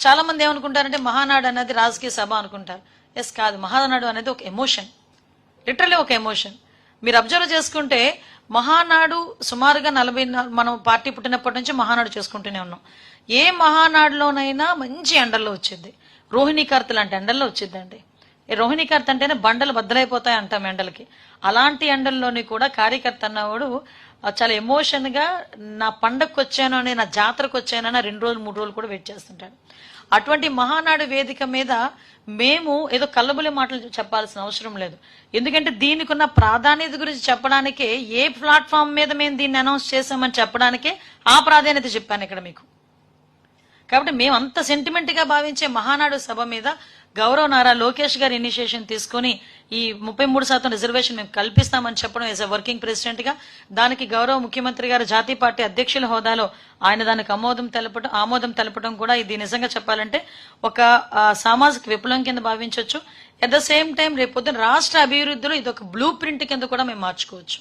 చాలా మంది ఏమనుకుంటారంటే మహానాడు అనేది రాజకీయ సభ అనుకుంటారు. ఎస్ కాదు, మహానాడు అనేది ఒక ఎమోషన్, లిటరల్లీ ఒక ఎమోషన్. మీరు అబ్జర్వ్ చేసుకుంటే మహానాడు సుమారుగా 40 మనం పార్టీ పుట్టినప్పటి నుంచి మహానాడు చేసుకుంటూనే ఉన్నాం. ఏ మహానాడులోనైనా మంచి ఎండల్లో వచ్చింది, రోహిణీ కార్తె లాంటి ఎండల్లో వచ్చిందండి. రోహిణీ కార్తె అంటేనే బండలు బద్దలైపోతాయి అంటాం ఎండలకి. అలాంటి ఎండల్లోని కూడా కార్యకర్త అన్నవాడు చాలా ఎమోషన్ గా నా పండగకు వచ్చాను అని, నా జాతరకు వచ్చానని 2 రోజులు 3 రోజులు కూడా వెయిట్ చేస్తుంటాడు. అటువంటి మహానాడు వేదిక మీద మేము ఏదో కల్లబుల్లి మాటలు చెప్పాల్సిన అవసరం లేదు. ఎందుకంటే దీనికి ఉన్న ప్రాధాన్యత గురించి చెప్పడానికే, ఏ ప్లాట్ఫామ్ మీద మేము దీన్ని అనౌన్స్ చేసామని చెప్పడానికే ఆ ప్రాధాన్యత చెప్పాను ఇక్కడ మీకు. కాబట్టి మేము అంత సెంటిమెంట్ గా భావించే మహానాడు సభ మీద గౌరవ నారా లోకేష్ గారు ఇనిషియేషన్ తీసుకుని ఈ 33% రిజర్వేషన్ మేము కల్పిస్తామని చెప్పడం యాజ్ ఎ వర్కింగ్ ప్రెసిడెంట్ గా, దానికి గౌరవ ముఖ్యమంత్రి గారు జాతీయ పార్టీ అధ్యక్షుల హోదాలో ఆయన దానికి ఆమోదం తెలపడం కూడా ఇది నిజంగా చెప్పాలంటే ఒక సామాజిక విప్లవం కింద భావించవచ్చు. అట్ ద సేమ్ టైం రేపు పొద్దున రాష్ట్ర అభివృద్ధిలో ఇది ఒక బ్లూ ప్రింట్ కింద కూడా మేము మార్చుకోవచ్చు.